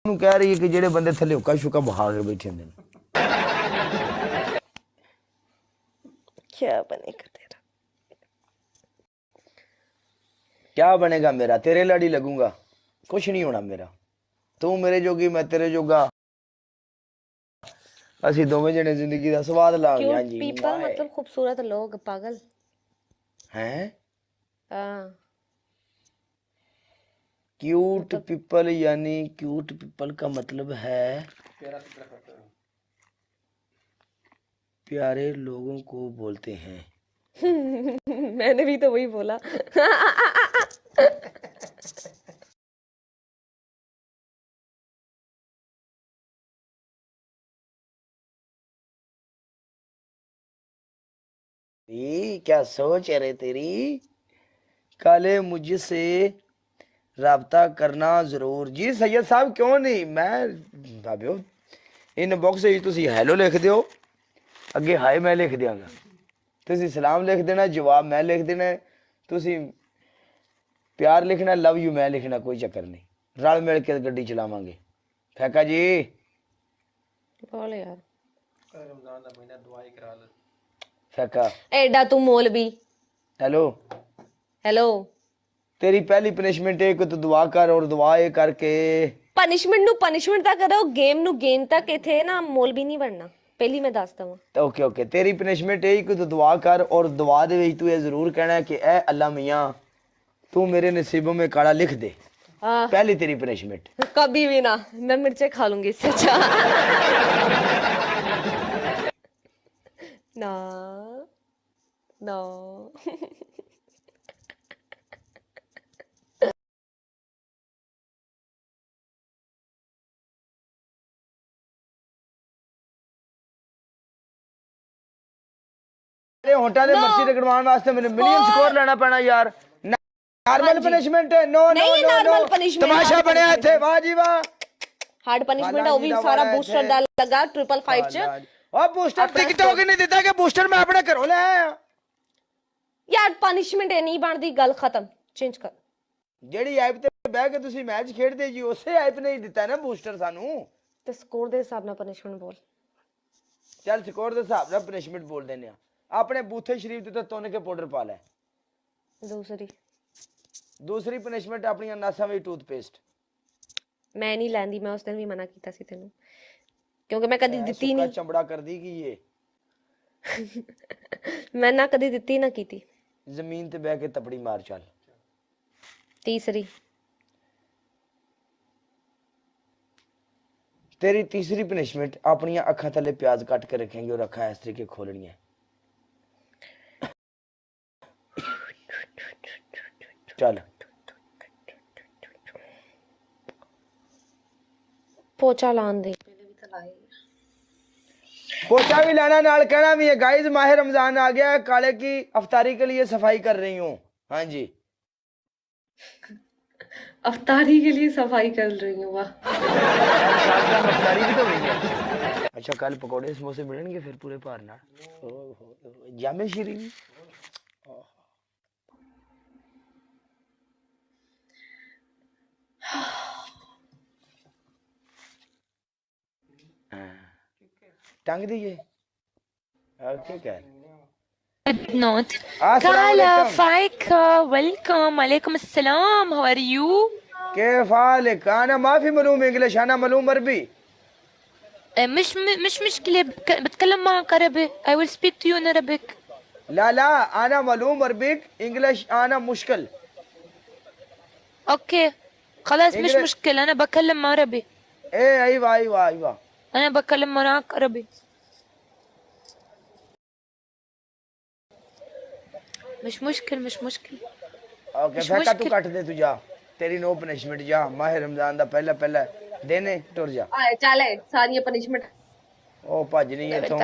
कह रही है कि जेडे बंदे थले हुक्का शुक्का बहा के बैठे होंगे क्या बनेगा तेरा? क्या बनेगा मेरा? तेरे लड़ी लगूंगा, कुछ नहीं होना मेरा। तू मेरे जोगी, मैं तेरे जोगा, असि दोवें जने जिंदगी का स्वाद लांगे। हां क्यूट जी पीपल मतलब खूबसूरत लोग, पागल हैं। हाँ क्यूट मतलब पीपल यानी क्यूट पीपल का मतलब है प्यारे लोगों को बोलते हैं। मैंने भी तो वही बोला। क्या सोच है रे तेरी? काले मुझसे राब्ता करना जरूर जी सैयद साहब। क्यों नहीं, मैं भाभ्यो इनबॉक्स ही तुसी हेलो लिख दियो, अगे हाय मैं लिख दियांगा। तुसी सलाम लिख देना, जवाब मैं लिख देना, तुसी प्यार लिखना, लव यू मैं लिखना, कोई चक्कर नहीं। रल मिल के गड्डी चलावांगे। फैका जी बोल यार। रमजान का महीना दुआ ही करा ले। फैका एडा तू मौलवी। Hello, hello. तेरी पहली पनिशमेंट है कि तू दुआ कर, और दुआ ये करके पनिशमेंट नु पनिशमेंट तक करो, गेम नु गेम तक इथे ना मौलवी नहीं बनना, पहली मैं दस दवा। ओके ओके, तेरी पनिशमेंट है कि तू दुआ कर, और दुआ दे विच तू ये जरूर कहना है कि ए अल्लाह मियां तू मेरे नसीबों में काला लिख दे। हाँ पहली तेरी पनिशमेंट। कभी भी ना, मैं मिर्चे खा लूंगी इससे अच्छा। ना ना। तेरे होठा दे मर्ची रगड़वाने वास्ते मैंने मिलियन स्कोर लेना पैना यार। नॉर्मल पनिशमेंट है? नो नो नहीं नो नो, नॉर्मल पनिशमेंट, तमाशा बनया इथे। वाह जी वाह, हार्ड पनिशमेंट है वो भी, सारा बूस्टर डाल लगा 555 च। और बूस्टर टिकटॉक नहीं दिता कि बूस्टर मैं अपने घरों ले आया। यार पनिशमेंट है नहीं बनती, गल खत्म, चेंज कर। ਜਿਹੜੀ ਐਪ ਤੇ ਬਹਿ ਕੇ ਤੁਸੀਂ ਮੈਚ ਖੇਡਦੇ ਜੀ, ਉਸੇ ਐਪ ਨੇ ਹੀ ਦਿੱਤਾ ਨਾ ਬੂਸਟਰ ਸਾਨੂੰ। ਤੇ ਸਕੋਰ ਦੇ ਹਿਸਾਬ ਨਾਲ ਪਨਿਸ਼ਮੈਂਟ ਬੋਲ। ਚੱਲ ਸਕੋਰ ਦੇ ਹਿਸਾਬ ਨਾਲ ਪਨਿਸ਼ਮੈਂਟ ਬੋਲ ਦਿੰਦੇ ਆ। ਆਪਣੇ ਬੂਥੇ ਸ਼ਰੀਫ ਤੇ ਤਾਂ ਤੁੰਨ ਕੇ ਪਾਊਡਰ ਪਾ ਲੈ। ਦੂਸਰੀ ਪਨਿਸ਼ਮੈਂਟ ਆਪਣੀਆਂ ਨਾਸਾਂ ਵਿੱਚ ਟੂਥਪੇਸਟ। ਮੈਂ ਨਹੀਂ ਲੈਂਦੀ, ਮੈਂ ਉਸ ਦਿਨ ਵੀ ਮਨਾ ਕੀਤਾ ਸੀ ਤੈਨੂੰ, ਕਿਉਂਕਿ ਮੈਂ ਕਦੀ ਦਿੱਤੀ ਨਹੀਂ। ਚਮੜਾ ਕਰਦੀ ਕੀ ਇਹ? ਮੈਂ ਨਾ ਕਦੀ ਦਿੱਤੀ ਨਾ ਕੀਤੀ। ਜ਼ਮੀਨ ਤੇ ਬਹਿ ਕੇ ਤਪੜੀ ਮਾਰ ਚੱਲ। तीसरी तेरी तीसरी पनिशमेंट अपनी अखा थले प्याज कट के रखेंगे और अखा इस तरीके खोलनी है। चल पोचा लान दे। पोचा भी लाना, नाल कहना भी है गाइस माह रमजान आ गया है, काले की अफ्तारी के लिए सफाई कर रही हूँ। हाँ जी, अफ्तारी के लिए सफाई कर रही हूँ। वाह, अफ्तारी भी तो हुई है। अच्छा कल पकौड़े समोसे मिलेंगे फिर पूरे भार ना जामे शीरी। टंग दीजिए ओके क्या Not. Kala, Faika, welcome. Alaikum assalam. How are you? كيف حالك؟ أنا ما في معلوم إنجليش، أنا معلوم عربي. مش مشكلة، بتكلم معك عربي. I will speak to you in Arabic. لا لا أنا معلوم عربي، إنجليش أنا مشكل. أوكي خلاص مش مشكلة، أنا بكلم عربي. إيه أيوة أيوة أيوة، أنا بكلم معك عربي. مش مشكل. ओके फेंका तू कट दे, तू जा, तेरी नो पनिशमेंट जा। माह रमजान दा पहला दिन है, टुर जा। चल सारी पनिशमेंट ओ भजनी इथों।